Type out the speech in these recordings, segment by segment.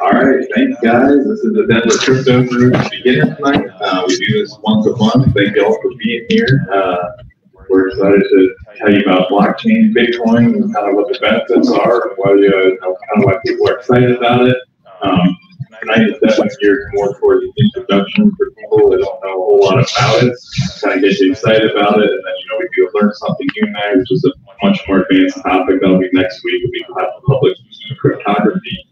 All right, thanks guys. This is the Denver Crypto Group beginner tonight. We do this once a month. Thank you all for being here. We're excited to tell you about blockchain, Bitcoin, and kind of what the benefits are, and why people are excited about it. Tonight is definitely geared more toward the introduction for people that don't know a whole lot about it. Kind of get you excited about it, and then we do learn something new now, which is a much more advanced topic. That'll be next week. We have public key cryptography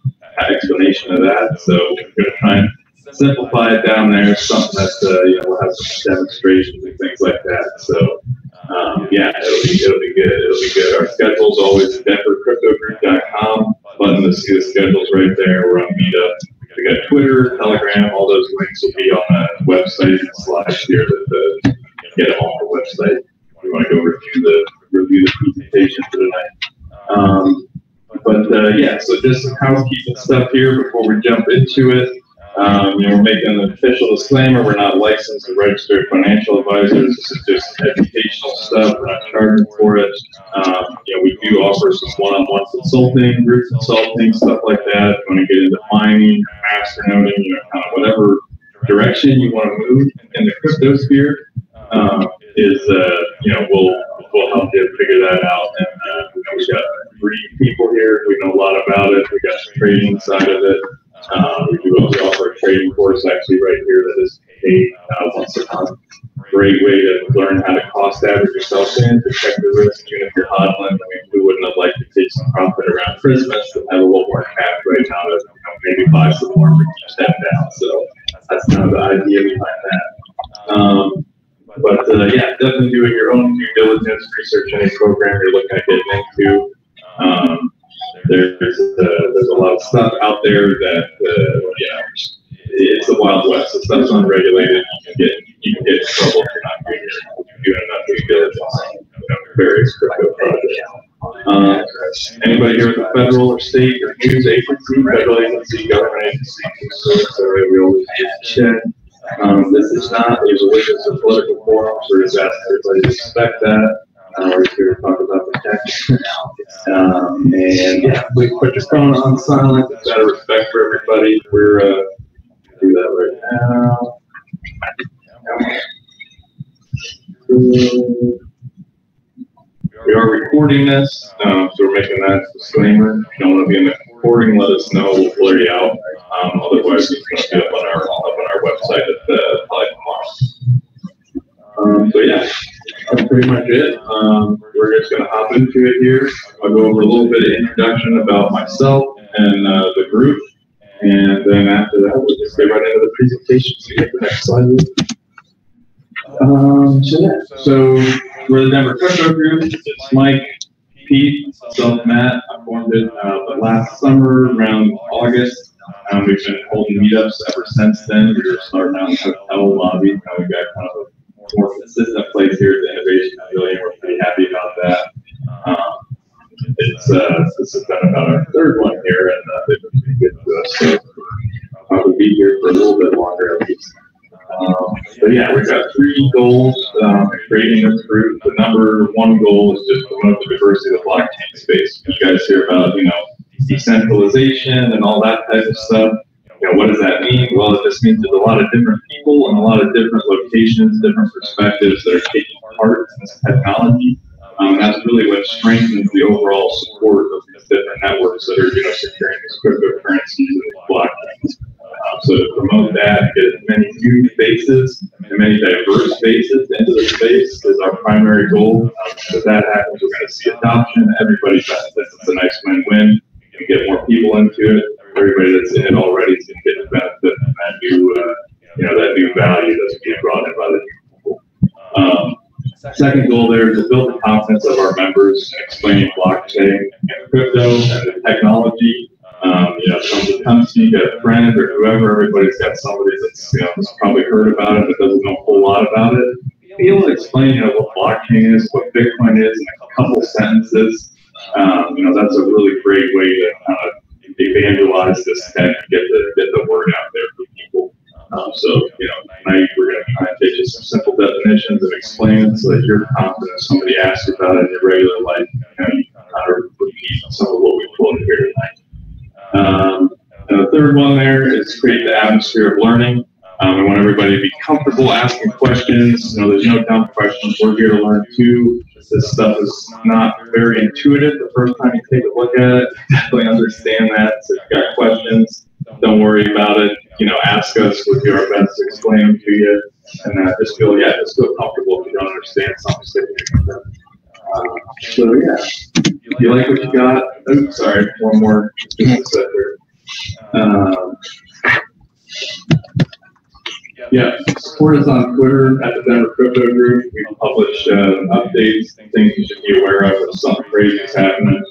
explanation of that. So we're going to try and simplify it down there. Something that we'll have some demonstrations and things like that. So yeah, it'll be good. It'll be good. Our schedule's always denvercryptogroup.com. Button to see the schedules right there. We're on Meetup. We got Twitter, Telegram. All those links will be on the website and slides here that get them on the website. We want to go review the presentation for tonight. Yeah, so just some housekeeping stuff here before we jump into it. We're making an official disclaimer. We're not licensed or registered financial advisors. This is just educational stuff. We're not charging for it. We do offer some one-on-one consulting, group consulting, stuff like that. If you want to get into mining, masternoding, kind of whatever direction you want to move in the crypto sphere, we'll help you figure that out. And we got 3 people here who know a lot about it. We got the trading side of it. We do also offer a trading course actually right here that is paid once a month. Great way to learn how to cost average yourself in, to check the risk, even if you're hodling. We wouldn't have liked to take some profit around Christmas and have a little more cash right now to maybe buy some more and keep that down. So that's kind of the idea behind that. Yeah, definitely doing your own due diligence, research any program you're looking at getting into. There's a lot of stuff out there that it's the Wild West. The stuff's unregulated. You can get in trouble if you're not doing enough due diligence on various crypto projects. Anybody here with a federal or state or news agency, federal agency, government agency, we always check. This is not a religious or political forum, so we're just asking everybody to respect that. We're here to talk about the text. And yeah, we put your phone on silent. It's out of respect for everybody. We're do that right now. We are recording this, so we're making that disclaimer. If you don't want to be in the recording, let us know. We'll blur you out. Otherwise, it's going to be up on our website at probably tomorrow. So yeah, that's pretty much it. We're just going to hop into it here. I'll go over a little bit of introduction about myself and the group, and then after that, we'll just get right into the presentation. So you get the next slide. So we're the Denver Crypto Group. It's Mike, Pete, myself, Matt. I formed it last summer around August. We've been holding meetups ever since then. We were starting out in the hotel lobby. Now we've got kind of a more consistent place here at the Innovation Pavilion. We're pretty happy about that. This has been about our 3rd one here, and they've been pretty good to us. So we'll probably be here for a little bit longer at least. But yeah, we've got 3 goals in creating this group. The number 1 goal is just to promote the diversity of the blockchain space. You guys hear about, decentralization and all that type of stuff. What does that mean? Well, it just means there's a lot of different people and a lot of different locations, different perspectives that are taking part in this technology. That's really what strengthens the overall support of these different networks that are, securing these cryptocurrencies and blockchains. So to promote that, get as many new faces and many diverse faces into the space is our primary goal. If that happens, we're going to see adoption. Everybody benefits. It's a nice win-win. You get more people into it. Everybody that's in it already is going to get the benefit and that new value that's being brought in by the new people. Second goal there is to build the confidence of our members in explaining blockchain and crypto and the technology. Someone comes to you, get a friend or whoever, everybody's got somebody that's probably heard about it but doesn't know a whole lot about it. Be able to explain what blockchain is, what Bitcoin is in a couple sentences. That's a really great way to kind of evangelize this tech and get the word out there for people. Tonight we're going to try and take you some simple definitions and explain it so that you're confident if somebody asks you about it in your regular life, you can kind of repeat some of what we quoted here tonight. And the third one there is create the atmosphere of learning. I want everybody to be comfortable asking questions. There's no dumb questions. We're here to learn too. This stuff is not very intuitive the first time you take a look at it. Definitely understand that. So if you've got questions, don't worry about it. Ask us. We'll do our best to explain them to you. And just feel comfortable if you don't understand something. So yeah, if you like what you got, oops, sorry, one more. Just a second. Yeah, support us on Twitter at the Denver Crypto Group. We publish updates, things you should be aware of if something crazy is happening.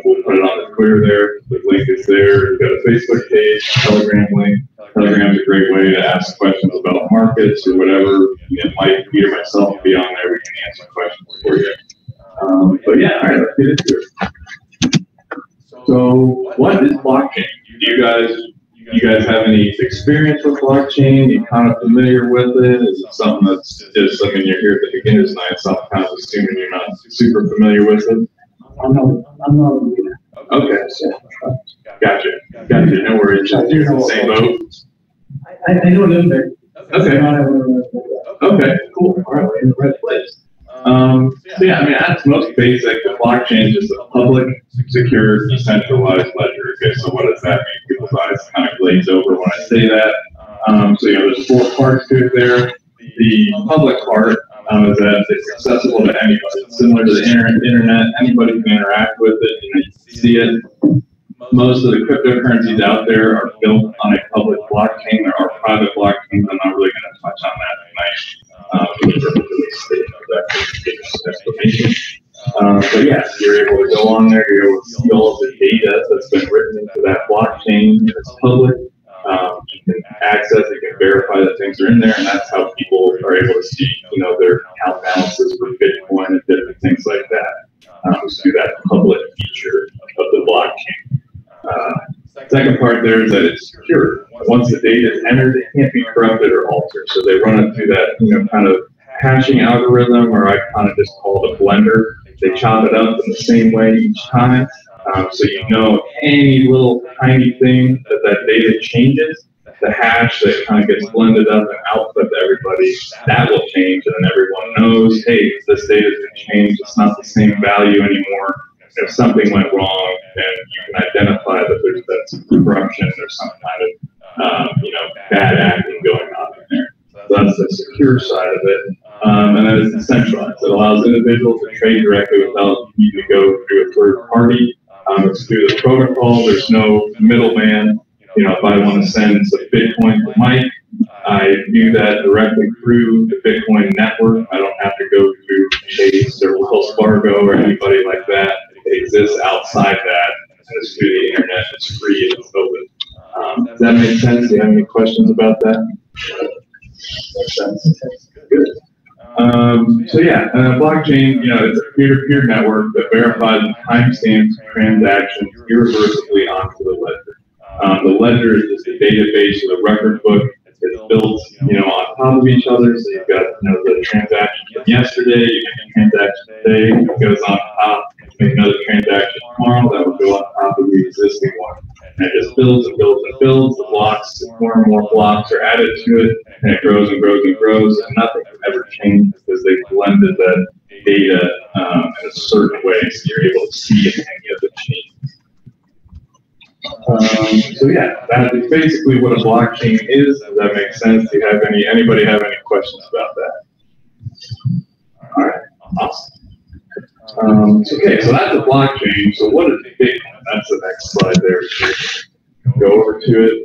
We'll put it on the Twitter there. The link is there. We've got a Facebook page, Telegram link. Telegram is a great way to ask questions about markets or whatever. Mike, Peter, myself will be on there. We can answer questions for you. But yeah, all right, let's get into it. So, what is blockchain? Do you guys have any experience with blockchain? Are you kind of familiar with it? Is it something that's just, you're here at the beginner's night, so I'm kind of assuming you're not super familiar with it? I'm not. Okay. Gotcha. No worries. You're in the same boat. I know a little bit. Okay, cool. All right, we're in the right place. So yeah, at its most basic, the blockchain is just a public, secure, decentralized ledger. Okay, so what does that mean? People's eyes kind of glaze over when I say that. There's 4 parts to it there. The public part is that it's accessible to anybody. It's similar to the internet. Anybody can interact with it. You can see it. Most of the cryptocurrencies out there are built on a public blockchain. There are private blockchains. I'm not really going to touch on that tonight for the purpose of this explanation. But yes, you're able to go on there. You're able to see all of the data that's been written into that blockchain. It's public. You can access it, you can verify that things are in there, and that's how people are able to see, their account balances for Bitcoin and different things like that. Through that public feature of the blockchain. Second part there is that it's secure. Once the data is entered, it can't be corrupted or altered. So they run it through that, kind of hashing algorithm, or I kind of just call it a blender. They chop it up in the same way each time. So any little tiny thing that data changes, the hash that kind of gets blended up and output to everybody, that will change, and then everyone knows, hey, this data's been changed, it's not the same value anymore. If something went wrong, then you can identify that there's been some corruption or some kind of, bad acting going on in there. So that's the secure side of it. And then it's decentralized. It allows individuals to trade directly without needing to go through a third party. It's through the protocol. There's no middleman. If I want to send some Bitcoin to Mike, I do that directly through the Bitcoin network. I don't have to go through Chase or Wells Fargo or anybody like that. It exists outside that, and it's through the internet. It's free and it's open. Does that make sense? Do you have any questions about that? Makes sense. Good. Blockchain, it's a peer-to-peer network that verifies and timestamps transactions irreversibly onto the ledger. The ledger is just a database with a record book. It's built, on top of each other. So you've got, the transaction from yesterday, you make a transaction today, it goes on top. You make another transaction tomorrow, that will go on top of the existing one. And it just builds and builds and builds. The blocks, more and more blocks are added to it, and it grows and grows and grows, and nothing can ever change because they blended that data in a certain way, so you're able to see if any of it changes. That is basically what a blockchain is. Does that make sense? Do you have anybody have any questions about that? All right, awesome. So that's a blockchain. So what is Bitcoin? That's the next slide there. Go over to it.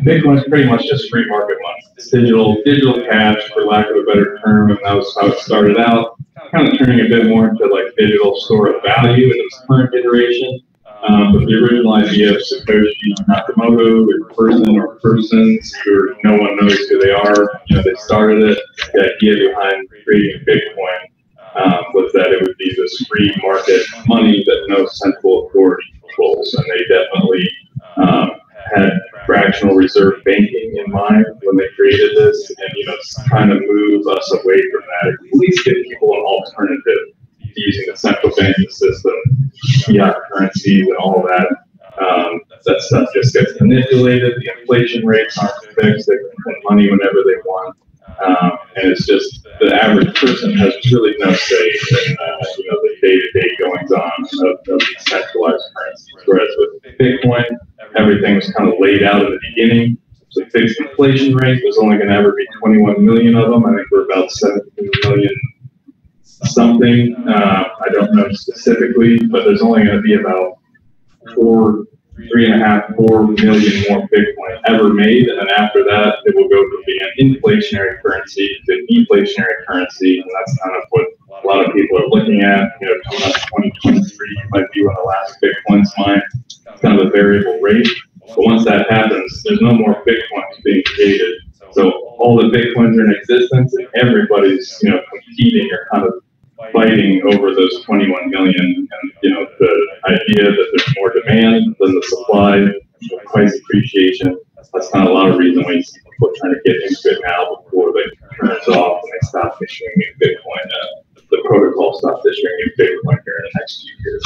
Bitcoin is pretty much just free market money. It's digital cash, for lack of a better term, and that was how it started out. Kind of turning a bit more into like digital store of value in its current iteration. But the original idea of Satoshi Nakamoto, a person or persons who no one knows who they are, they started it. The idea behind creating Bitcoin was that it would be this free market money that no central authority controls, and they definitely had fractional reserve banking in mind when they created this, and trying to move us away from that, at least give people an alternative using the central banking system, fiat currencies, and all that. that stuff just gets manipulated. The inflation rates aren't fixed. They can print money whenever they want. And it's just the average person has really no say in the day-to-day goings-on of these centralized currencies. Whereas with Bitcoin, everything was kind of laid out at the beginning. So fixed inflation rate, there's only going to ever be 21 million of them. I think we're about 17 million something. I don't know specifically, but there's only going to be about 4 million more Bitcoin ever made, and then after that, it will go from being an inflationary currency to an deflationary currency, and that's kind of what a lot of people are looking at. Coming up 2023 might be when the last Bitcoin's mined. It's kind of a variable rate, but once that happens, there's no more Bitcoins being created. So all the Bitcoins are in existence, and everybody's competing or kind of fighting over those 21 million, and the idea that there's more demand than the supply, price appreciation. That's not a lot of reason why you see people trying to get into it now before they turn it off and they stop issuing new Bitcoin. The protocol stops issuing new Bitcoin here in the next few years.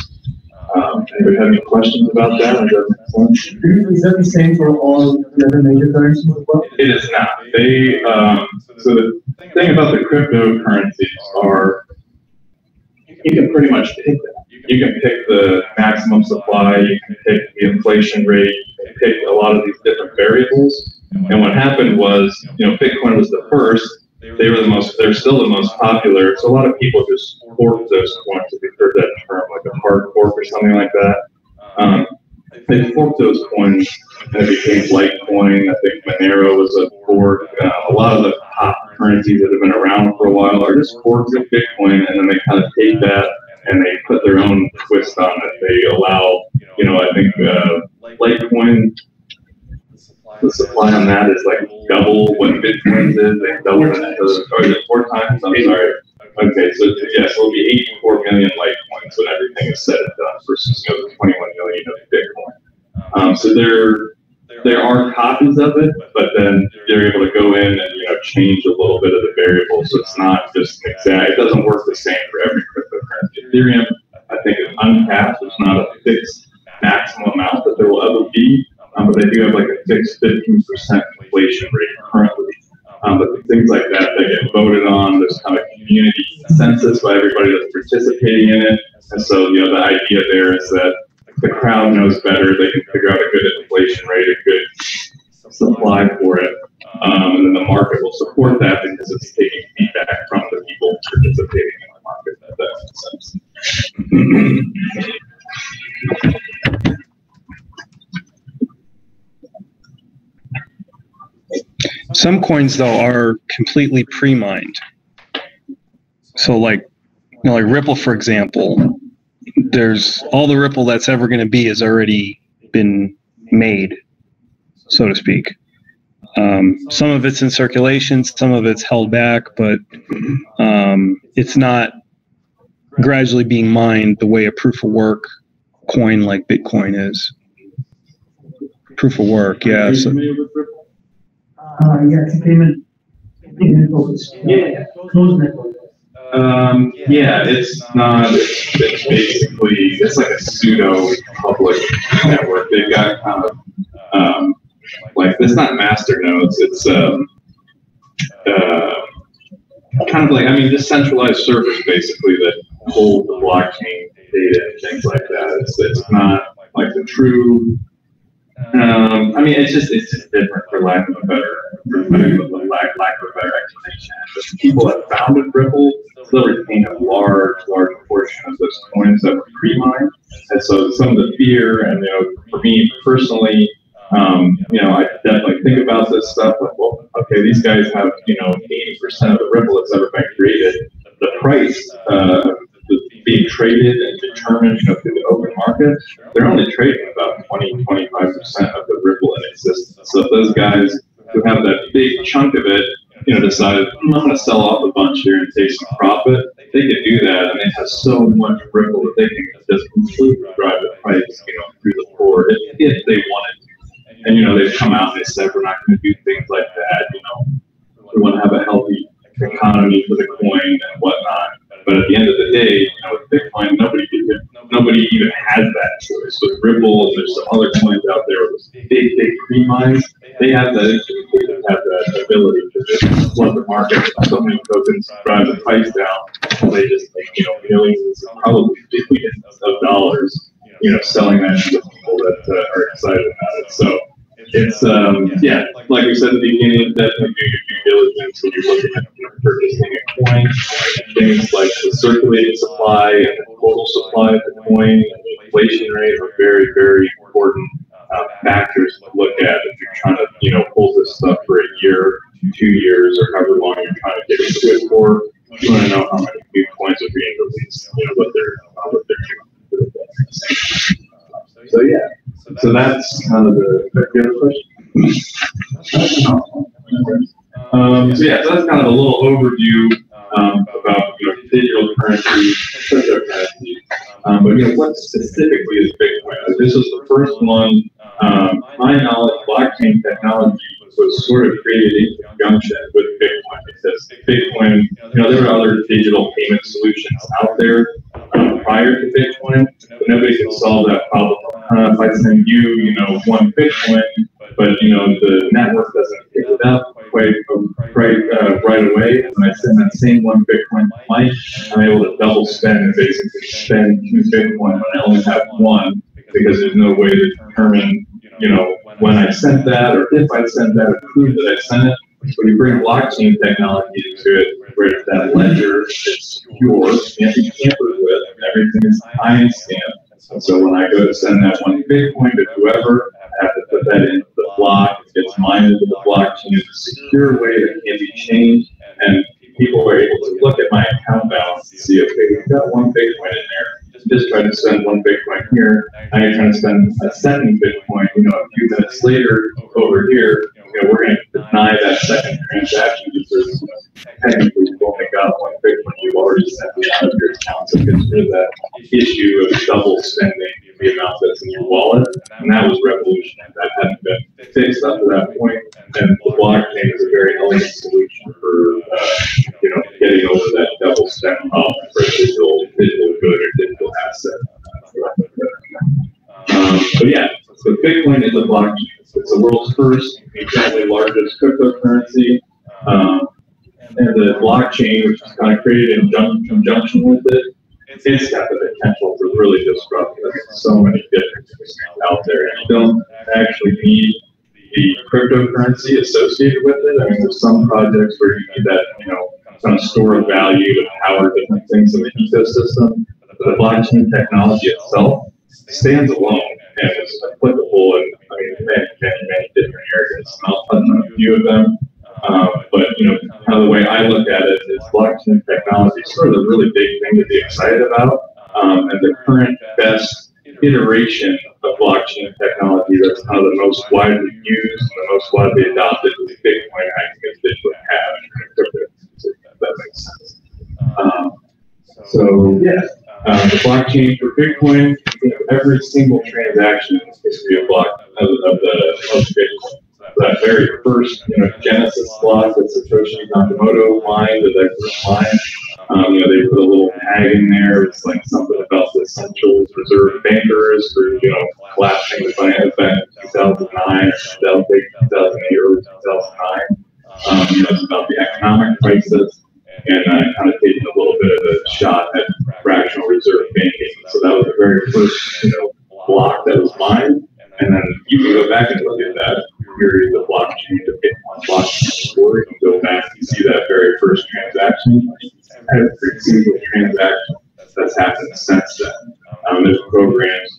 Anybody have any questions about that? Is that the same for all the other major currencies as well? It is not. So the thing about the cryptocurrencies are, you can pretty much pick that. You can pick the maximum supply, you can pick the inflation rate, you can pick a lot of these different variables. And what happened was, Bitcoin was the first. They're still the most popular. So a lot of people just forked those coins. If you've heard that term, like a hard fork or something like that. They forked those coins and it became Litecoin. I think Monero was a fork. A lot of the top currencies that have been around for a while are just forks of Bitcoin, and then they kind of take that and they put their own twist on it. They allow, I think Litecoin, the supply on that is like double what Bitcoin's is. They double it, or is it 4 times? I'm sorry. Okay, so it'll be 84 million Litecoins when everything is said and done versus the 21 million of Bitcoin. So there are copies of it, but then you're able to go in and change a little bit of the variables. So it's not just exact. It doesn't work the same for every cryptocurrency. Ethereum, I think, is uncapped. There's not a fixed maximum amount that there will ever be, but they do have like a fixed 15% inflation rate currently. But things like that, they get voted on. There's kind of community consensus by everybody that's participating in it. And so, the idea there is that the crowd knows better. They can figure out a good inflation rate, a good supply for it. And then the market will support that because it's taking feedback from the people participating in the market. If that makes sense. Some coins, though, are completely pre-mined. So, like Ripple, for example, there's all the Ripple that's ever going to be has already been made, so to speak. Some of it's in circulation, some of it's held back, but it's not gradually being mined the way a proof of work coin like Bitcoin is. Proof of work, yeah. So, It's a payment focus. Yeah. Closed network. It's not. It's basically like a pseudo public network. They've got kind of like it's not master nodes. It's kind of like just centralized servers basically that hold the blockchain data and things like that. It's not like the true. It's just different for lack of a better explanation. The people that founded Ripple still retain a large portion of those coins that were pre-mined. And so some of the fear, and for me personally, I definitely think about this stuff like, well, okay, these guys have 80% of the Ripple that's ever been created. The price being traded and determined through the open market, they're only trading about 20-25% of the Ripple in existence. So if those guys who have that big chunk of it, decide, I'm going to sell off a bunch here and take some profit, they could do that, and they have so much Ripple that they can just completely drive the price, through the floor if they wanted to. And they've come out and they said we're not going to do things like that. We want to have a healthy economy for the coin and whatnot. But at the end of the day, with Bitcoin, nobody nobody even has that choice. With Ripple, and there's some other coins out there with big pre-mines. They have that ability to just flood the market with so many tokens, drive the price down. They just make, millions, probably billions of dollars, selling that to people that are excited about it. So it's, like we said at the beginning, definitely do your due diligence when you're looking at purchasing a coin. Things like the circulating supply and the total supply of the coin and the inflation rate are very, very important factors to look at if you're trying to, hold this stuff for a year, 2 years, or however long you're trying to get into it for. You want to know how many new coins are being released, what they're doing. So yeah, so that's kind of the other question. So that's kind of a little overview about digital currency, cryptocurrency. But what specifically is Bitcoin? This was the first one. My knowledge, blockchain technology was sort of created in conjunction with Bitcoin because Bitcoin, there were other digital payment solutions out there prior to Bitcoin, but nobody could solve that problem. If I send you, one Bitcoin, but the network doesn't pick it up quite right away, and I send that same one Bitcoin to Mike, I'm able to double spend and basically spend 2 Bitcoin when I only have 1 because there's no way to determine, when I sent that or if I sent that or prove that I sent it. When you bring blockchain technology into it, where that ledger is yours, can't be tampered with, everything is time stamped. And so when I go to send that 1 Bitcoin to whoever, I have to put that into the block. It gets mined into the blockchain in a secure way that can't be changed. And people are able to look at my account balance and see, okay, we've got 1 Bitcoin in there. Just try to send 1 Bitcoin here. Now you're trying to spend a second Bitcoin, a few minutes later over here, we're going to deny that second transaction because technically you've only got 1 Bitcoin you've already sent out of your account. So it gets rid of that issue of double spending the amount that's in your wallet. And that was revolutionary. That hadn't been fixed up to that point. And the blockchain is a very elegant solution for, getting over that double spend problem for a digital good or digital asset. So Bitcoin is a blockchain. It's the world's first and currently largest cryptocurrency. And the blockchain, which is kind of created in conjunction with it, it's got the potential to really disrupt so many different things out there. And you don't actually need the cryptocurrency associated with it. I mean, there's some projects where you need that, kind of store of value to power different things in the ecosystem. But the blockchain technology itself stands alone and is applicable in many different areas. And I'll touch on a few of them. But kind of the way I look at it is blockchain technology is sort of a really big thing to be excited about. And the current best iteration of blockchain technology that's kind of the most widely used and the most widely adopted is Bitcoin acting as digital cash. If that makes sense. The blockchain for Bitcoin, every single transaction in the history of Bitcoin. That very first, Genesis block that Satoshi Nakamoto mined, that first line, they put a little tag in there. It's like something about the Essentials Reserve Bankers for, collapsing the finance back in 2009 or 2008 or 2009. It's about the economic crisis and kind of taking a little bit of a shot at fractional reserve banking. So that was the very first, block that was mined. And then you can go back and look at that period of blockchain, the Bitcoin blockchain story. You can go back and see that very first transaction. Every single transaction that's happened since then. There's programs,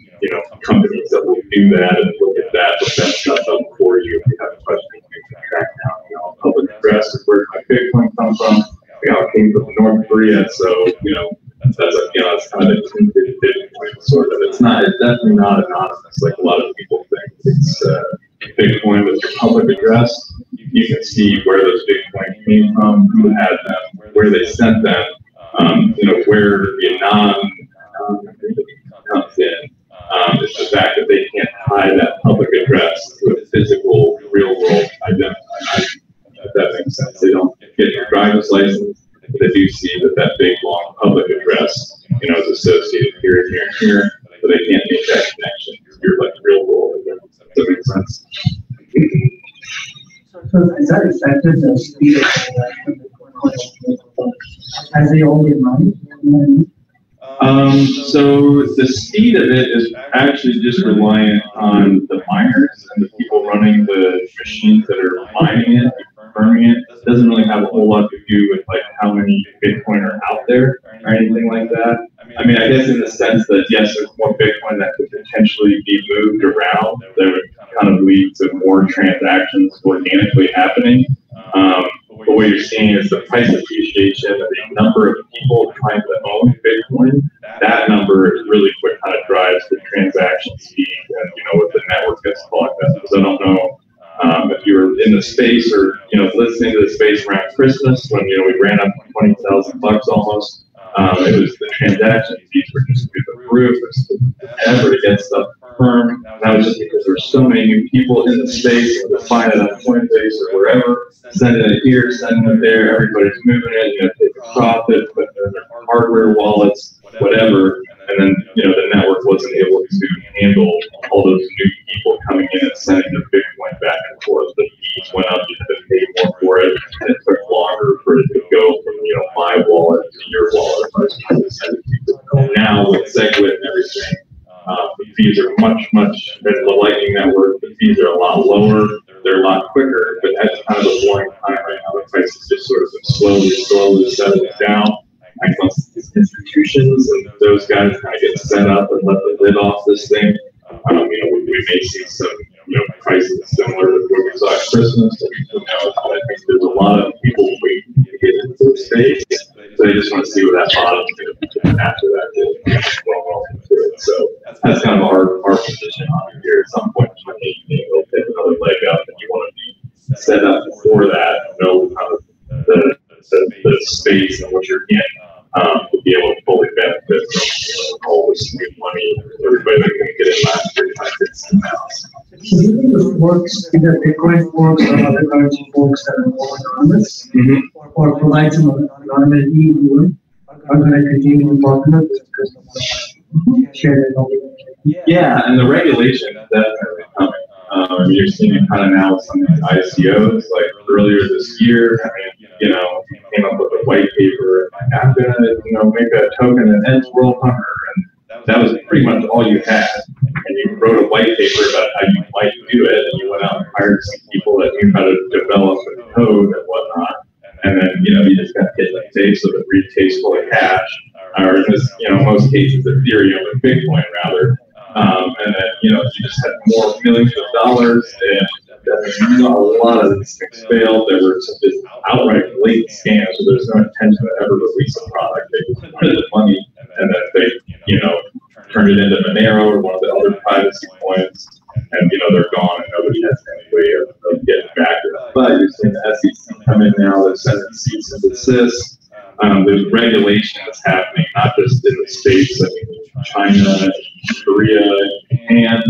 companies that will do that and look at that, but that's stuff up for you. If you have a question, you can track down, public address of where my Bitcoin comes from. It came from North Korea, so that's kind of a Bitcoin sort of. It's definitely not anonymous like a lot of people think. It's Bitcoin with your public address. You can see where those Bitcoin came from, who had them, where they sent them, where Vietnam comes in. It's the fact that they can't tie that public address to a physical, real world identifier. If that makes sense. They don't get your driver's license, but they do see that big, long public address you know, is associated here and here and here, but they can't make that connection. You're like real world. Does that make sense? So is that affected the speed of as they all get money? So the speed of it is actually just reliant on the miners and the people running the machines that are mining it, confirming it. It doesn't really have a whole lot to do with like how many Bitcoin are out there or anything like that. I mean, I guess in the sense that yes, there's more Bitcoin that could potentially be moved around. That would kind of lead to more transactions organically happening. But what you're seeing is the price appreciation of the number of people trying to own Bitcoin. That number is really what kind of drives the transaction speed and, you know, what the network gets clogged up. Because I don't know if you were in the space or, you know, listening to the space around Christmas when, you know, we ran up $20,000 almost. It was the transaction fees were just through the roof. Ever to get stuff firm. That was just because there were so many new people in the space, to find it on Coinbase or wherever, sending it here, sending it there. Everybody's moving it, you know, taking profit, putting in their hardware wallets, whatever. And then, you know, the network wasn't able to handle all those new people coming in and sending their Bitcoin back and forth. The fees went up, you had to pay more for it, and it took longer for it to go from, you know, my wallet to your wallet. I was trying to send it to people. Now with SegWit and everything, the fees are much, and the Lightning Network, the fees are a lot lower, they're a lot quicker, but that's kind of a boring time right now. The price has just sort of been slowly settling down. I guess institutions and those guys kind of get set up and let the lid off this thing. You know, we may see some, you know, prices similar to what we saw at Christmas. You know, I think there's a lot of people waiting to get into the space, so they just want to see what that bottom is going to be after that. So that's kind of our position on it here. At some point, it'll take another leg up, and you want to be set up for that, know kind of the space and what you're in. To be able to fully benefit from, you know, all this new money, everybody that can get in last year kind of gets in now. Do you think this works, either Bitcoin forks or other currency forks that are more anonymous, or provide some anonymity are going to continue to be popular because of share their knowledge? Yeah, and the regulation is definitely coming. You're seeing it kind of now with some of the ICOs, like earlier this year. I mean, you know, came up with a white paper, like, I'm gonna, you know, make a token that ends world hunger, and that was pretty much all you had. And you wrote a white paper about how you might do it, and you went out and hired some people that knew how to develop the code and whatnot. And then, you know, you just got hit in the face with a briefcase full of cash, or in this, you know, most cases Ethereum and Bitcoin rather. And then, you know, you just had more millions of dollars, and a lot of these things failed. There were some just outright blatant scams, so there's no intention to ever release a product. They just printed the money, and then they, you know, turned it into Monero or one of the other privacy coins, and, you know, they're gone, and nobody has any way of getting back to them. But you're seeing the SEC come in now, they're sending cease and desist. There's regulation that's happening, not just in the States, I mean, China, Korea, Japan.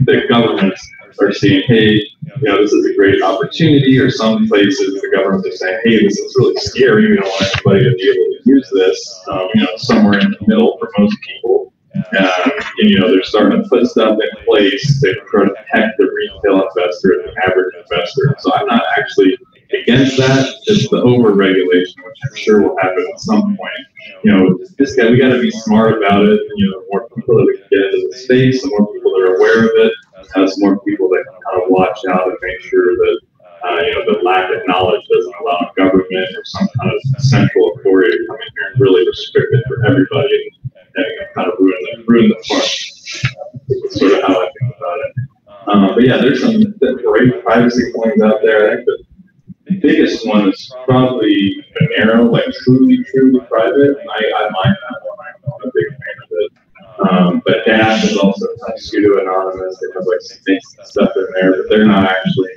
The governments are saying, hey, you know, this is a great opportunity, or some places the governments are saying, hey, this is really scary, we don't want anybody to be able to use this, you know, somewhere in the middle for most people. And, you know, they're starting to put stuff in place to try to protect the retail investor and the average investor. So I'm not actually against that, just the over-regulation, which I'm sure will happen at some point. You know, we got to be smart about it. You know, the more people that we can get into the space, the more people that are aware of it, the more people that can kind of watch out and make sure that, you know, the lack of knowledge doesn't allow government or some kind of central authority to come in here and really restrict it for everybody and kind of ruin the fun. That's sort of how I think about it. But yeah, there's some great privacy coins out there. I think the biggest one is probably Monero, like truly private. I mind that one. I'm a big fan of it. But Dash is also kind of pseudo-anonymous. They have like stakes and stuff in there, but they're not actually,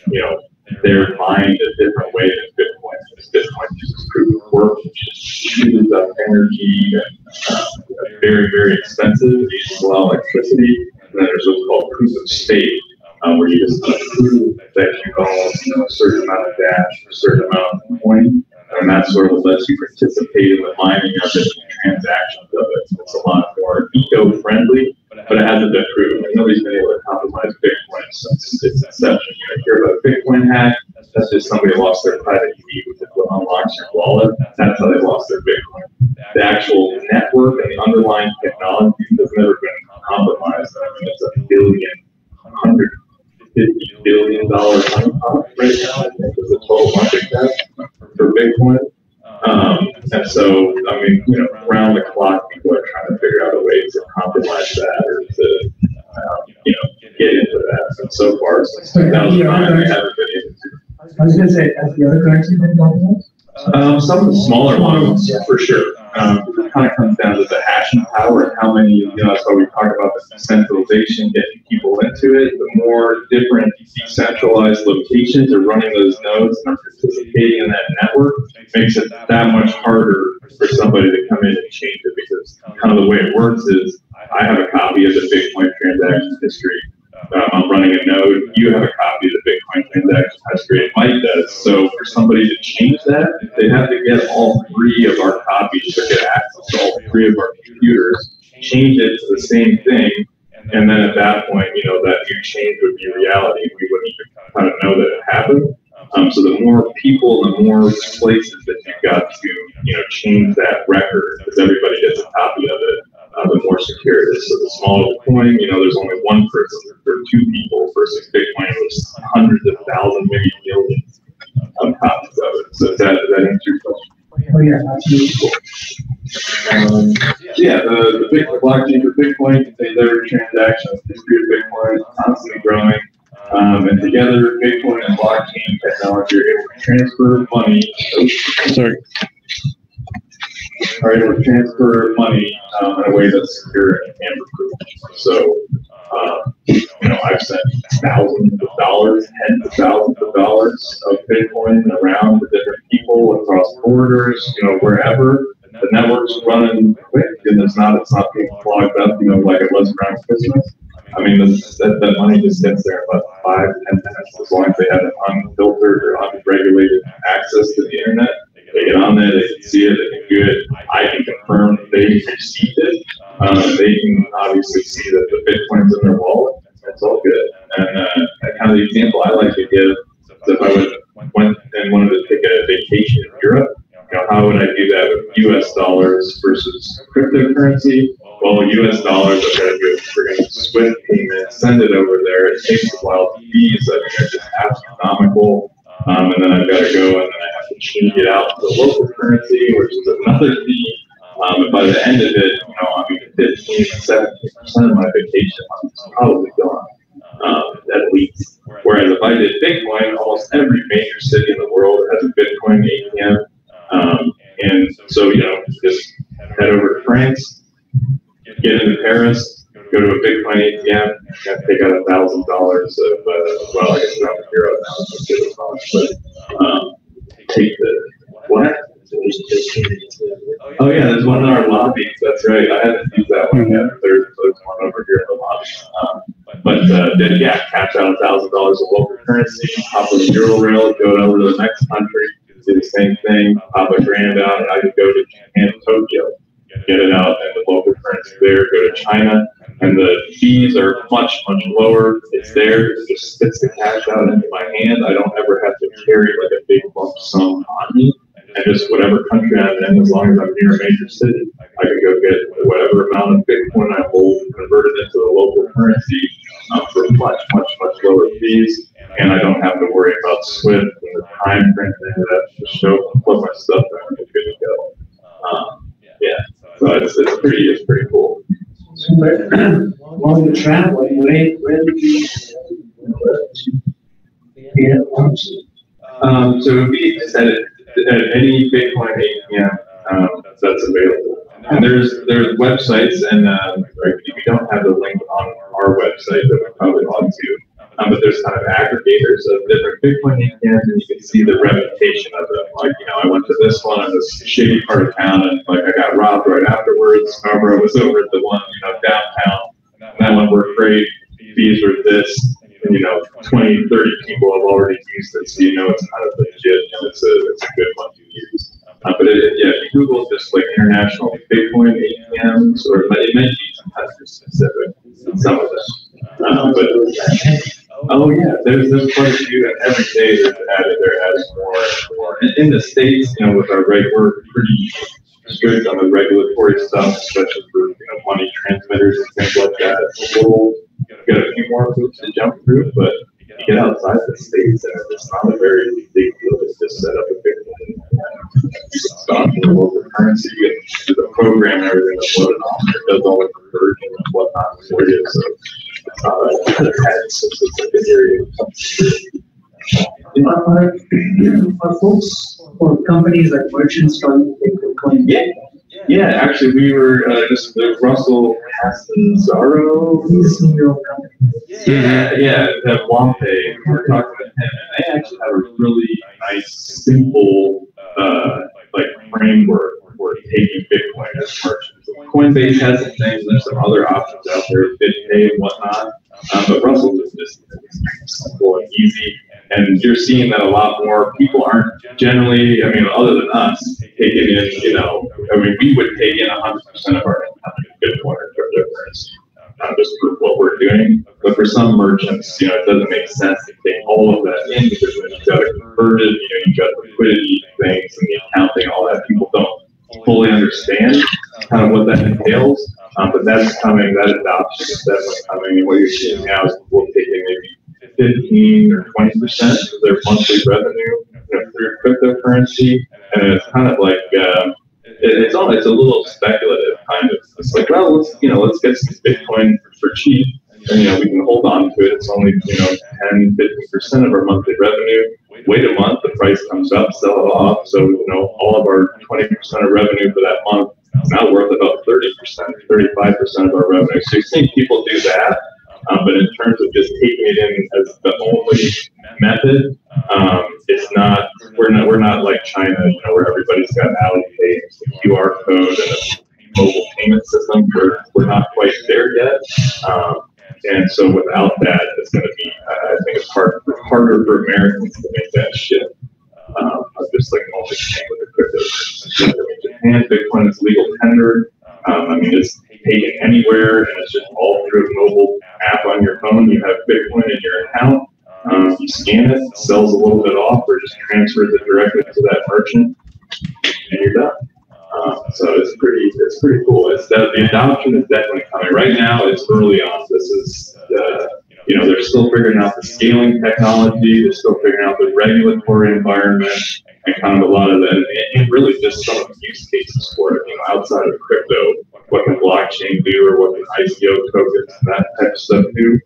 you know, they're mined a different way than Bitcoin. Because Bitcoin uses proof of work, which just chews up energy and very, very expensive. It uses a lot of electricity. And then there's what's called proof of stake, where you just prove that you own, you know, a certain amount of Dash, a certain amount of coin, and that sort of lets you participate in the mining of it and crypto friendly, but it hasn't been proven. Like, nobody's been able to compromise Bitcoin since its inception. You know, hear about a Bitcoin hack, that's just somebody lost their private key, which is what unlocks your wallet. That's how they lost their Bitcoin. The actual network and the underlying technology has never been compromised. I mean, it's $150 billion money pump right now, I think, is the total market cap for Bitcoin. And so, I mean, you know, around the clock, people are trying to figure out a way to compromise that or to, you know, get into that. And so far, since 2009, they haven't been able to. I was going to say, has the other currency been compromised? Some of the smaller ones, for sure. It kind of comes down to the hashing power and how many, you know, that's why we talk about the decentralization, getting people into it. The more different decentralized locations are running those nodes and are participating in that network, makes it that much harder for somebody to come in and change it, because kind of the way it works is I have a copy of the Bitcoin transaction history. I'm running a node. You have a copy of the Bitcoin transaction history, and Mike does. So for somebody to change that, they have to get all three of our copies or get access to all three of our computers, change it to the same thing, and then at that point, you know, that new change would be reality. We wouldn't even kind of know that it happened. So the more people, the more places that you've got to, you know, change that record, because everybody gets a copy of it. The more secure it is. So the smaller the coin, you know, there's only one person or two people versus Bitcoin was hundreds of thousands, maybe millions of copies of it. So that answers your question. Oh yeah, absolutely. Yeah, the Bitcoin blockchain for Bitcoin contains every transaction history of Bitcoin, is constantly growing. And together, Bitcoin and blockchain technology are able to transfer money. Are able to transfer money in a way that's secure and tamper-proof. So, you know, I've sent thousands of dollars, tens of thousands of dollars of Bitcoin around to different people across borders, you know, wherever. The network's running quick, and it's not being clogged up, you know, like it was around Christmas. I mean, that money just gets there in about 5-10 minutes, as long as they have an unfiltered or unregulated access to the internet. They get on there, they can see it, they can do it. I can confirm that they received it. They can obviously see that the Bitcoin's in their wallet. That's all good. And kind of the example I like to give is if I went and wanted to take a vacation in Europe, you know, how would I do that with US dollars versus cryptocurrency? Well, US dollars, I've got to do a friggin' Swift payment, send it over there. It takes a while to fees. I mean, they're just astronomical. And then I've got to go and then I have to change it out to the local currency, which is another fee. And by the end of it, you know, I mean, 15-17% of my vacation is probably gone, at least. Whereas if I did Bitcoin, almost every major city in the world has a Bitcoin ATM. And so, you know, just head over to France, get into Paris, go to a Bitcoin ATM, and take out $1,000 of, well, I guess not a euro now, but take the, what? Oh yeah, there's one in our lobby. That's right. I haven't used that one yet. There's one over here in the lobby. But then yeah, cash out $1,000 of local currency, hop on the Euro go over to the next country, do the same thing, pop a grand out, and I could go to Japan, Tokyo, get it out in the local currency there, go to China, and the fees are much, much lower. It's there, it just spits the cash out into my hand. I don't ever have to carry like a big lump sum on me. And just whatever country I'm in, as long as I'm near a major city, I can go get whatever amount of Bitcoin I hold, convert it into the local currency for much, much, much lower fees. And I don't have to worry about Swift and the time frame that I have to show and put my stuff in and it's good to go. Yeah, so it's pretty cool. So while you're traveling, where did you get so it would be just at any Bitcoin ATM that's available. And there's websites, and we don't have the link on our website, but we probably ought to. But there's kind of aggregators of different Bitcoin ATMs, and you can see the reputation of them. Like, you know, I went to this one in this shady part of town, and like I got robbed right afterwards. However, I was over at the one, you know, downtown, and that one worked great. Fees were this. And, you know, 20, 30 people have already used it, so you know it's kind of legit, and it's a good one to use. But if you Google just like international Bitcoin ATMs, or it may be some specific, some of them. But oh yeah, there's quite a few, and every day they're adding more and more. In the States, with our we're pretty strict on the regulatory stuff, especially for money transmitters and things like that. It's a little, got a few more hoops to jump through, but you get outside the States and it's not a very big deal. It's just set up a Bitcoin. You can stock in the local currency, you get the program and everything that's loaded on there. It does all the conversion and whatnot for you. So it's a good area. Are folks or companies like merchants starting to take Bitcoin? Yeah, actually, we were just Russell Castanzaro. He's in your company. Yeah, that Wampe. We were talking to him, and they actually have a really nice, simple, framework for taking Bitcoin as merchants. Coinbase has some things. There's some other options out there, BitPay and whatnot. But Russell is just simple and easy. And you're seeing that a lot more. People aren't generally, other than us, taking in, we would take in 100% of our income in Bitcoin or cryptocurrency, just for what we're doing. But for some merchants, it doesn't make sense to take all of that in because then you've got to convert it, you've got liquidity things and the accounting, all that. People don't fully understand kind of what that entails. But that's coming, that adoption is definitely coming. And what you're seeing now is people taking maybe 15 or 20% of their monthly revenue through cryptocurrency, and it's kind of like it's a little speculative kind of. It's like, well, let's get some Bitcoin for cheap, and we can hold on to it. It's only 10-15% of our monthly revenue. Wait a month, the price comes up, sell it off. So all of our 20% of revenue for that month is now worth about 30%, 35% of our revenue. So you're seeing people do that. But in terms of just taking it in as the only method, it's not. We're not like China, where everybody's got Alipay, a QR code, and a mobile payment system. We're not quite there yet. And so without that, it's going to be. I think it's harder for Americans to make that shift. Just like only with the crypto. In Japan, Bitcoin is legal tender. It's taken anywhere, and it's just all through a mobile app on your phone. You have Bitcoin in your account. You scan it, sells a little bit off, or just transfers it directly to that merchant, and you're done. So it's pretty cool. The adoption is definitely coming. Right now, it's early on. This is they're still figuring out the scaling technology. They're still figuring out the regulatory environment, and kind of a lot of that, and really just some of the use cases for it. Outside of crypto, what can blockchain do, or what can ICO tokens, that type of stuff do?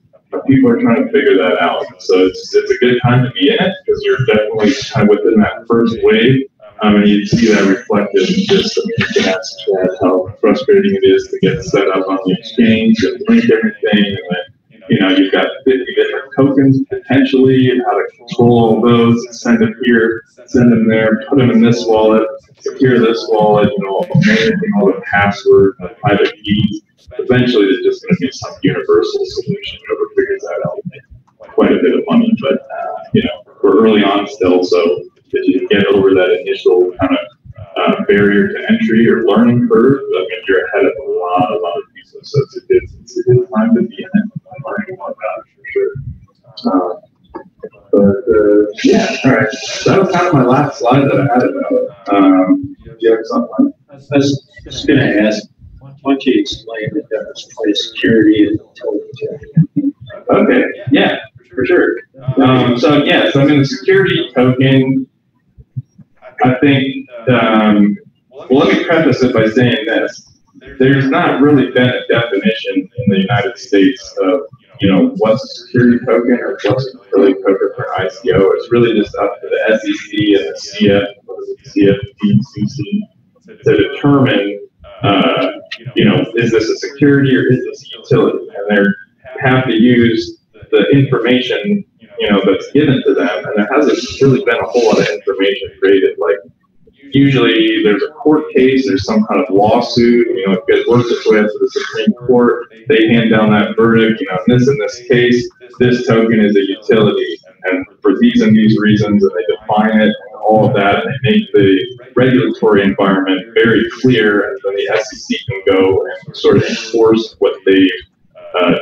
People are trying to figure that out. So it's a good time to be in it because you're definitely kind of within that first wave. And you see that reflected in just, you can ask Chad how frustrating it is to get set up on the exchange and link everything, and then you've got 50 different tokens potentially, and how to control all those, send them here, send them there, put them in this wallet, secure this wallet, managing all the passwords, the private keys. Eventually, there's just going to be some universal solution. Whoever figures that out will make quite a bit of money, but we're early on still, so if you get over that initial kind of barrier to entry or learning curve, you're ahead of a lot of other people. So it's a good time to be in it and learning about that for sure. All right. So that was kind of my last slide that I had about it. Do you have something? I was just going to ask, why don't you explain the difference between security and token? Okay. Yeah, for sure. So the security token, I think, let me preface it by saying this. There's not really been a definition in the United States of, what's a security token or what's a security token for an ICO. It's really just up to the SEC and the CFTC to determine, is this a security or is this a utility? And they have to use the information, that's given to them. And there hasn't really been a whole lot of information created. Like, usually there's a court case, there's some kind of lawsuit, it gets worked its way up to the Supreme Court, they hand down that verdict, in this case, this token is a utility, and for these and these reasons, and they define it, and all of that, and they make the regulatory environment very clear, and then the SEC can go and sort of enforce what they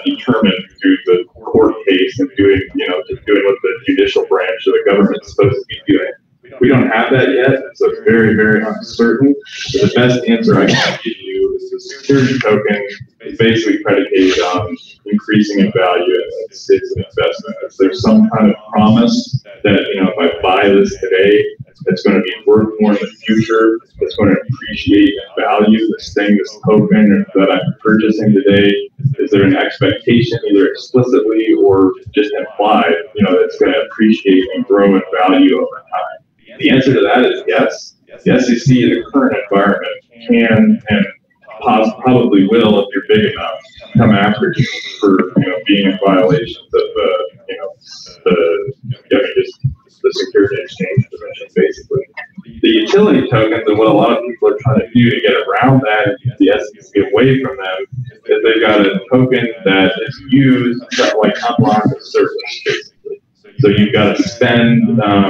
determined through the court case and doing, just doing what the judicial branch of the government is supposed to be doing. We don't have that yet, so it's very, very uncertain. But the best answer I can give you is the security token is basically predicated on increasing in value as it's an investment. If there's some kind of promise that, if I buy this today, it's going to be worth more in the future, it's going to appreciate in value, this thing, this token that I'm purchasing today, is there an expectation either explicitly or just implied, that it's going to appreciate and grow in value over time? The answer to that is yes. The SEC in the current environment can and probably will, if you're big enough, come after you for being in violations of the Security Exchange Commission, basically. The utility tokens and what a lot of people are trying to do to get around that and get the SEC away from them is they've got a token that is used to unlock a service, basically. So you've got to spend, I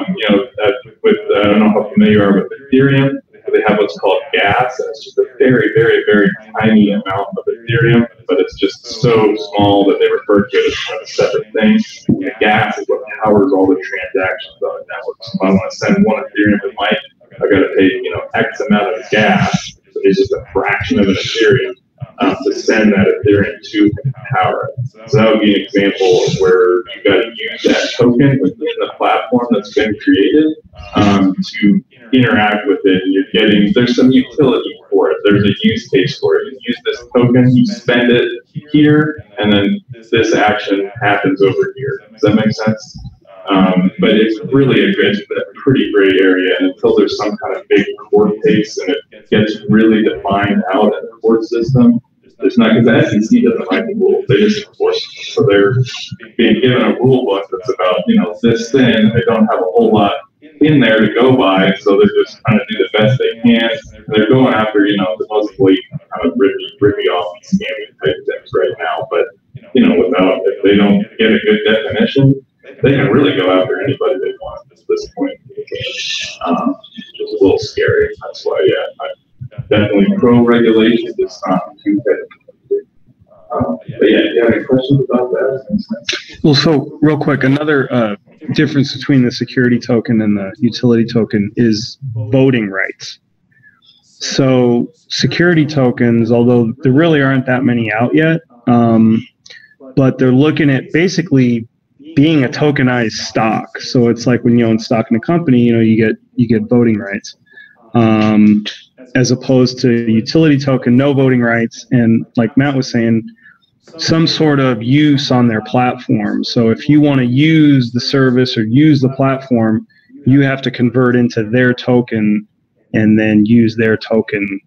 don't know how familiar you are with Ethereum, but they have what's called gas, and it's just a very, very, very tiny amount of Ethereum, but it's just so small that they refer to it as kind of a separate thing. And the gas is what powers all the transactions on the network. So if I want to send one Ethereum to Mike, I've got to pay, X amount of gas, which is just a fraction of an Ethereum, to send that Ethereum to power it. So that would be an example of where you've got to use that token within the platform that's been created to interact with it. And there's some utility for it. There's a use case for it. You use this token, you spend it here, and then this action happens over here. Does that make sense? But it's really a pretty gray area, and until there's some kind of big court case and it gets really defined out in the court system, there's not, because the SEC doesn't write the rules, they just enforce them. So they're being given a rule book that's about, this thing, they don't have a whole lot in there to go by, so they're just trying to do the best they can. And they're going after, the mostly kind of rippy off and scamming type things right now, but, if they don't get a good definition, they can really go after anybody they want at this point. Just a little scary. That's why, I'm definitely pro-regulation. It's not too bad. But yeah, do you have any questions about that? Well, so real quick, another difference between the security token and the utility token is voting rights. So security tokens, although there really aren't that many out yet, but they're looking at basically being a tokenized stock. So it's like when you own stock in a company, you get voting rights, as opposed to utility token, no voting rights. And like Matt was saying, some sort of use on their platform. So if you want to use the service or use the platform, you have to convert into their token and then use their token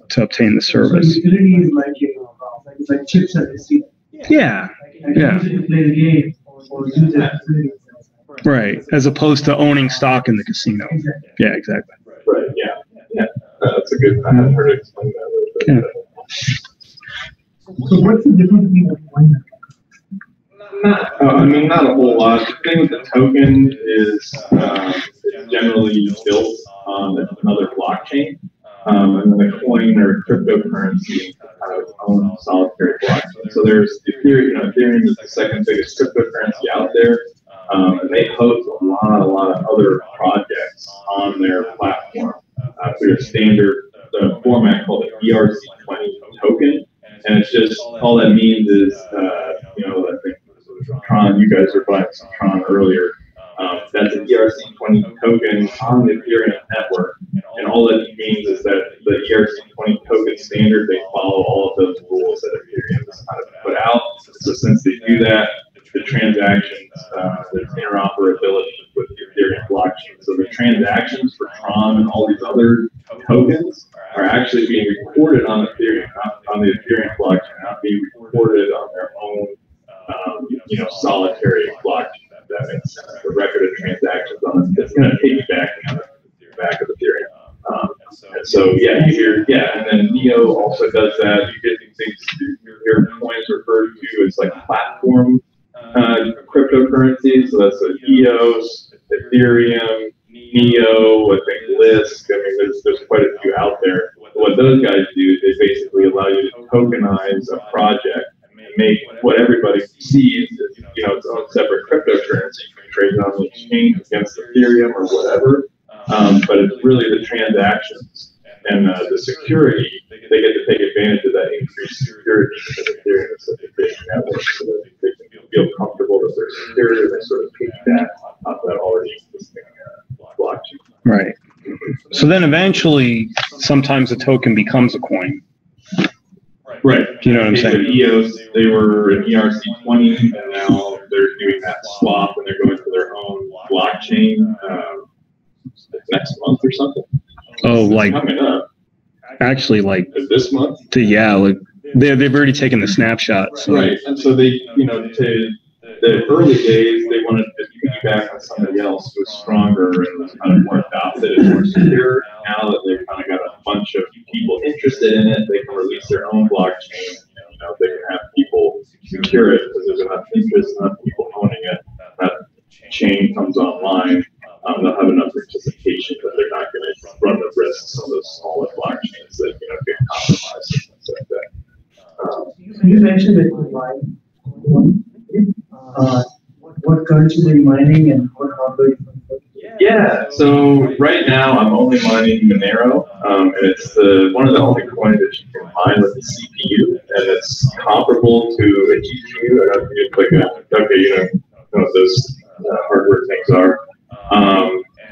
to obtain the service. So utility is like chips at the seat. Yeah. Yeah. To play the game or use it. Right. As opposed to owning stock in the casino. Exactly. Yeah, exactly. Right, yeah. That's a good, I haven't heard it explained that way. Yeah. So what's the difference between the coin and not a whole lot. The thing with the token is it's generally built on another blockchain, and then the coin or cryptocurrency has its own solitary blockchain. So there's Ethereum. Ethereum is the second biggest cryptocurrency out there, and they host a lot of other projects on their platform through a standard format called the ERC20 token. And it's just, all that means is, I think Tron, you guys were buying some Tron earlier. That's an ERC20 token on the Ethereum network. And all that means is that the ERC20 token standard, they follow all of those rules that Ethereum has kind of put out. So since they do that, the transactions, there's interoperability with the Ethereum blockchain. So the transactions for Tron and all these other tokens are actually being recorded on Ethereum, not on the Ethereum blockchain, not being recorded on their own, solitary blockchain. If that makes sense. The record of transactions on it, it's going to piggyback on the back of Ethereum. And so, and then Neo also does that. You get these things, your coins referred to as like platform cryptocurrencies. So that's EOS, Ethereum, Neo, I think Lisk. I mean, there's quite a few out there. What those guys do is they basically allow you to tokenize a project and make what everybody sees as, its own separate cryptocurrency. You can trade it on the exchange against Ethereum or whatever. But it's really the transactions and the security. They get to take advantage of that increased security because Ethereum is such a big network, so that they can feel comfortable that they're secure, and they sort of piggyback on top of that already existing blockchain. Right. So then eventually, sometimes a token becomes a coin. Right. Do you know what I'm saying? EOS, they were an ERC20, and now they're doing that swap, and they're going to their own blockchain next month or something. Oh, like coming up. Actually, like this month. Yeah, like they've already taken the snapshot. So. Right, and so they, to the early days, they wanted to piggyback on somebody else who was stronger and was kind of more adopted and more secure. Now that they've kind of got a bunch of people interested in it, they can release their own blockchain. They can have people secure it because there's enough interest, enough people owning it. That chain comes online. They'll have enough participation that they're not going to run the risks of those smaller blockchains that get compromised and things like that. You mentioned that you mine. What currency are you mining and what hardware? Yeah, so right now I'm only mining Monero, and it's one of the only coins that you can mine with the CPU, and it's comparable to a GPU. It's like what those hardware things are.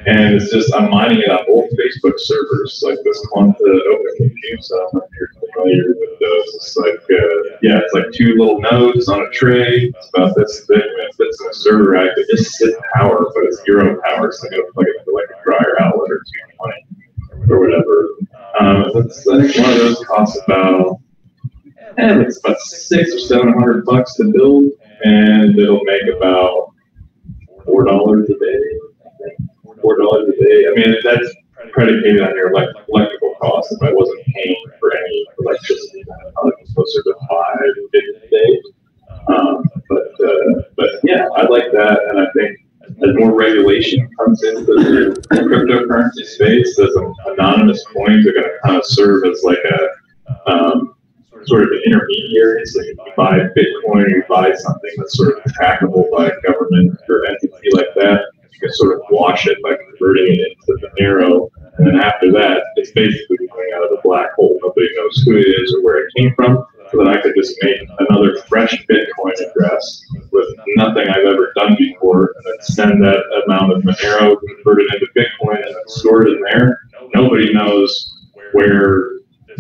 And it's just, I'm mining it on old Facebook servers, like this Quanta Open Compute, so I don't know if you're familiar with those. It's like, it's like two little nodes on a tray. It's about this thick, and it fits in a server rack. It just sits power, but it's zero power, so I gotta plug it into like a dryer outlet or 220 or whatever. I think one of those costs about, it's about $600 or $700 to build, and it'll make about $4 a day. $4 a day. I mean, that's predicated on your electrical costs. If I wasn't paying for any electricity, then I'd probably be closer to $550 a day. But yeah, I like that, and I think as more regulation comes into the cryptocurrency space, those anonymous coins are going to kind of serve as like a sort of an intermediary. So if you buy Bitcoin or you buy something that's sort of trackable by a government or entity like that, you can sort of wash it by converting it into Monero, and then after that, it's basically going out of the black hole. Nobody knows who it is or where it came from, so that I could just make another fresh Bitcoin address with nothing I've ever done before, and then send that amount of Monero, convert it into Bitcoin, and then store it in there. Nobody knows where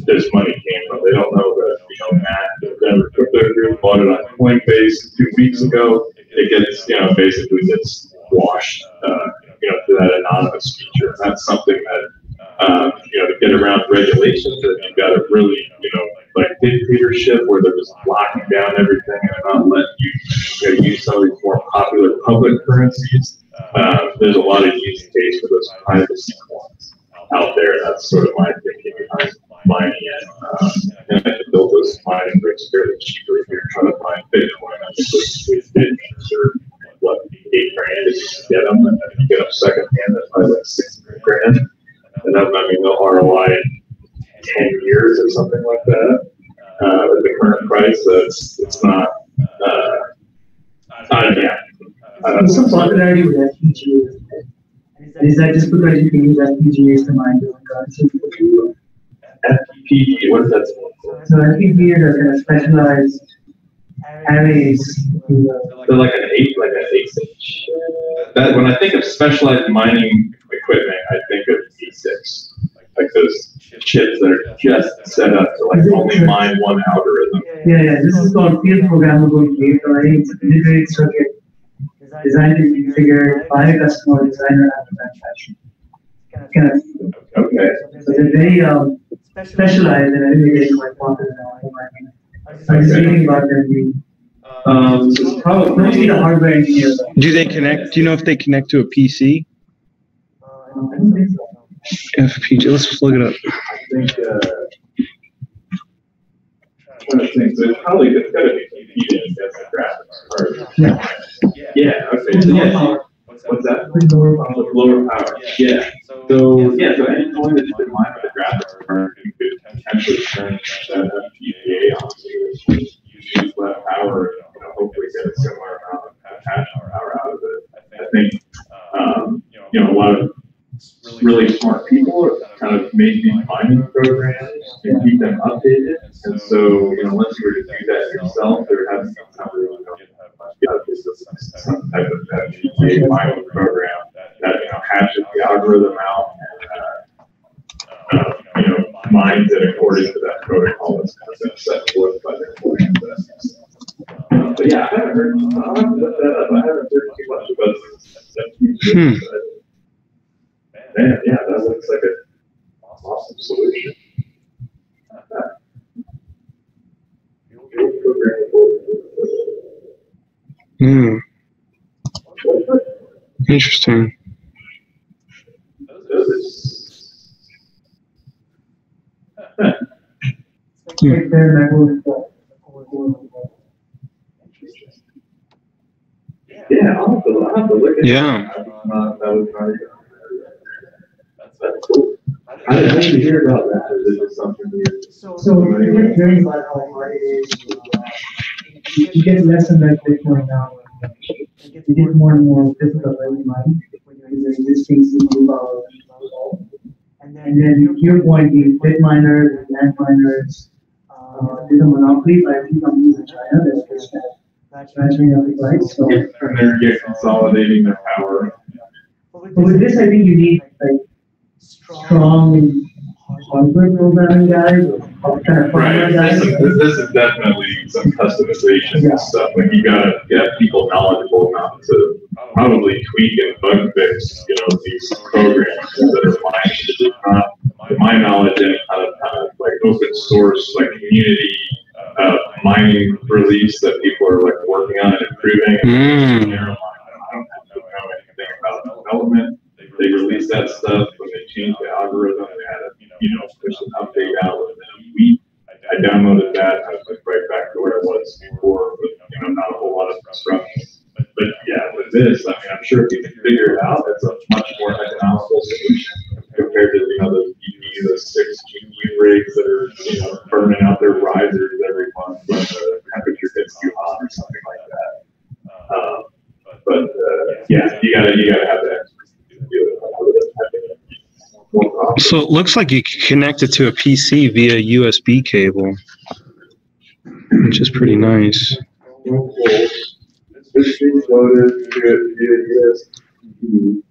this money came from. They don't know that, Matt, the Denver Crypto Group, bought it on Coinbase 2 weeks ago. It gets, basically gets washed, to that anonymous feature. And that's something that, to get around regulations, that you've got a really, like dictatorship where they're just locking down everything and not letting you, use some of these more popular public currencies. There's a lot of use case for those privacy coins out there. That's sort of my thinking behind mining it. And I can build those mining rigs fairly cheaply if you're trying to mine Bitcoin. I think those Bitcoins are $8 grand if you can get them, and if you get them secondhand, that's probably like $6 grand. And that, they'll ROI in 10 years or something like that. At the current price, it's not. There's some popularity with FPGAs. Is that just because you can use FPGAs to mine different currencies? FPGA, what is that? So FPGAs are kind of specialized arrays. They're like an eighth inch. That when I think of specialized mining equipment, I think of V6, like those chips that are just set up to like only mine one algorithm. Yeah. This is called field programmable gate array. It's an integrated circuit designed to be configured by a customer designer after manufacturing. Okay. So they're very specialized, and I think they're quite popular now. I'm just reading about them being. Mostly the hardware engineers. Do they connect? Do you know if they connect to a PC? I don't think so. FPGA. Let's just look it up. I think. I'm trying to think. So it's got to be competing against the graphics card. Yeah. Okay. So yeah. What's that? With lower power. With lower power. Yeah. So yeah, so anyone that's been mind with the graphics card, you could potentially turn that FPGA on to use less power, and hopefully get a similar amount of hash power out of it. I think a lot of really smart people kind of make these mining programs and keep them updated. And so, unless you were to do that yourself, there has to be some type of FPGA mining program that hashes the algorithm out and mines it according to that protocol that's kind of set forth by the coin. But yeah, I haven't heard. I'll have to look that up. I haven't heard too much about this. Man, yeah, that looks like an awesome solution. Interesting. Yeah, I'll have to look at Yeah. That's cool. I didn't hear about that. Is it just something new? So you get very about how hard it is. You get less and less Bitcoin now. It gets more and more difficult every month when there's existing CPU power. And then your point, the bit miners, the land miners, there's a monopoly by a few companies in China that's ratcheting up the price. So, and they're consolidating their power. but with this, I think you need like strong hardware programming guys or kind of firmware guys. This is definitely some customization stuff. Like you gotta get people knowledgeable enough to probably tweak and bug fix, these programs that are fine. It's not, to my knowledge, any kind of like open source, like community mining release that people are like working on and improving. I don't know anything about development. They released that stuff when they changed the algorithm. They had a push an update out within a week. I downloaded that. I was like right back to where I was before, with not a whole lot of instructions. But yeah, with this, I mean, I'm sure if you can figure it out, it's a much more economical solution compared to those GPU, those 6 GPU rigs that are burning out their risers every month when the temperature gets too hot or something like that. But yeah, you gotta have that. So it looks like you can connect it to a PC via USB cable, which is pretty nice. This thing's loaded via USB.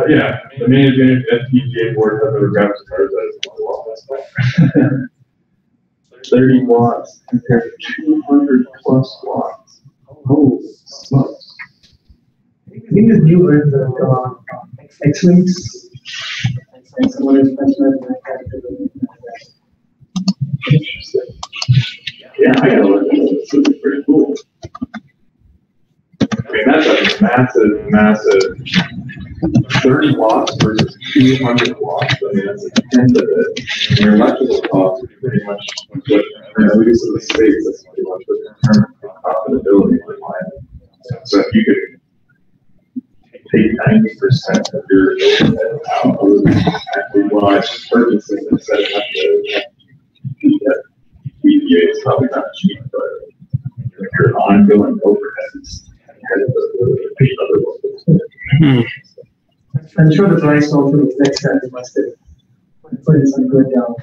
Yeah, the main FPGA board has a graphics card that is 30 watts compared to 200 plus watts. Holy smokes. I think the new version of X-Links and some other specialized manufacturers. Interesting. Yeah, I gotta look at this. This is pretty cool. I mean, that's a massive 30 watts versus 200 watts. I mean, that's a tenth of it. And your electrical cost is pretty much what, at least in the States, that's pretty much what determines the profitability of the line. So if you could take 90% of your overhead out of the watch purchasing and setting up the PPA is probably not cheap, but if your ongoing overheads I'm sure the price also reflects that it must have put in some good down.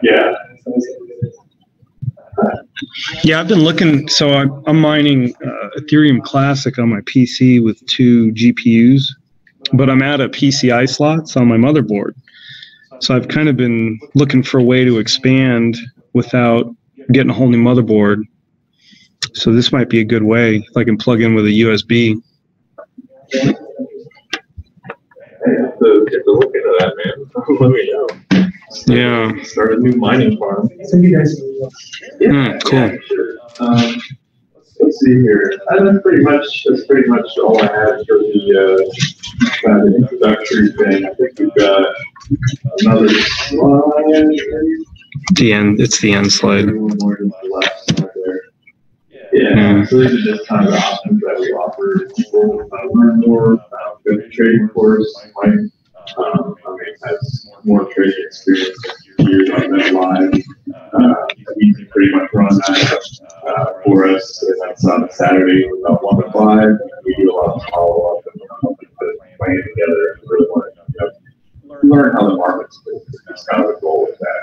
Yeah. Yeah, I've been looking. So I'm mining Ethereum Classic on my PC with 2 GPUs, but I'm out of PCI slots on my motherboard. So I've kind of been looking for a way to expand without getting a whole new motherboard. So this might be a good way. If I can plug in with a USB. Hey, have to look into that, man. Let me know. Yeah. Start a new mining farm. So you guys. Yeah, cool. Yeah, sure. Let's see here. That's pretty much all I had for the kind of introductory thing. I think we've got another slide. The end. It's the end slide. One more to the left slide there. Yeah. So these are just kind of the options that we offer people. Learn more, go to trading course. Mike, has more trading experience years on that live. He can pretty much run that for us, and that's on Saturday about 1 to 5. And we do a lot of follow up and put a plan together and really want to learn how the market's moving. It's kind of the goal with that.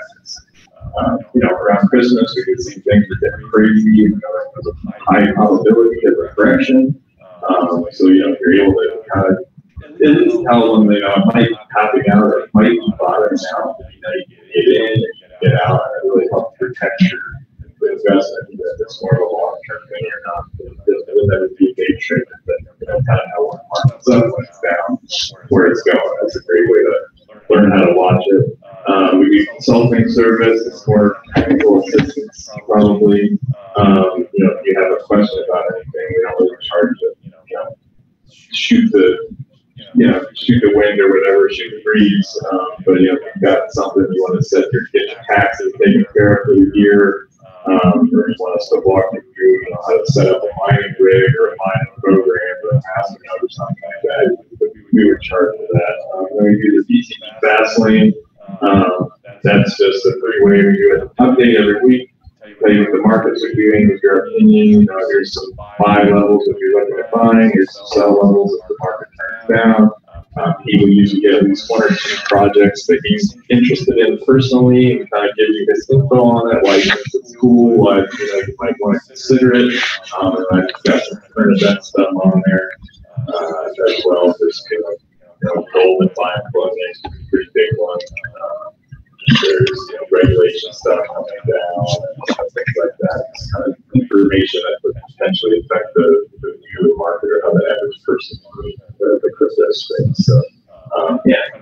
Around Christmas, we could see things are getting crazy. There's a high probability of a correction. So, if you're able to kind of at least tell them, it might be topping out or it might be bottoming out. You can get in and get out, and it really helps protect your investment. It's more of a long-term thing or not. It'll never be a day trade, but kind of how one market's up, when it's down, where it's going. That's a great way to learn how to watch it. We do consulting service. It's more technical assistance, probably. If you have a question about anything, we don't really charge it. Shoot the wind or whatever, shoot the breeze. But if you've got something you want to get your taxes taken care of for the year, or you want us to walk you through, how to set up a mining rig or a mining program or a passing node or something like that, we would charge for that. Then we do the DTP fast lane. That's just a free-way. We do an update every week. Tell you what the markets are doing, with your opinion. Here's some buy levels if you're looking at buying. Here's some sell levels if the market turns down. He will usually get at least 1 or 2 projects that he's interested in personally and kind of give you his info on it, why he thinks it's cool, why you might want to consider it. And I've got some current event stuff on there as well. There's gold and buying closing, pretty big one. There's regulation stuff coming down and things like that. It's kind of information that could potentially affect the view of the market or how the average person views the crypto space. So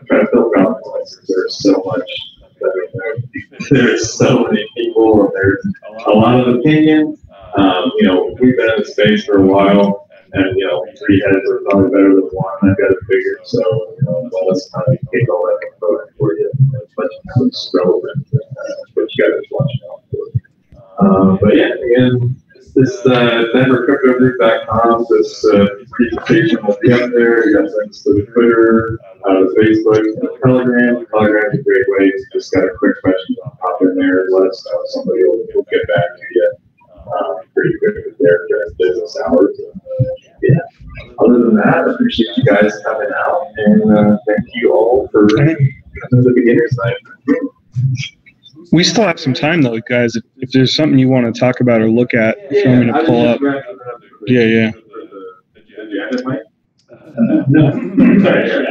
try to fill confidence. There's so much. There's so many people, and there's a lot of opinion. We've been in the space for a while, and 3 heads are probably better than 1. I've got it figured. So let us kind of take all that info for you, but it's relevant. What you guys are watching out for. But again, this denvercryptogroup.com. This presentation will be up there. You got links to the Twitter, the Facebook, and the Telegram. Telegram is a great way. If you just got a quick question, pop in there and let us know. Somebody will get back to you pretty quick with their business hours. Other than that, I appreciate you guys coming out, and thank you all for the beginner's night. We still have some time though, guys. If there's something you want to talk about or look at, if you want me to pull up. No. Sorry.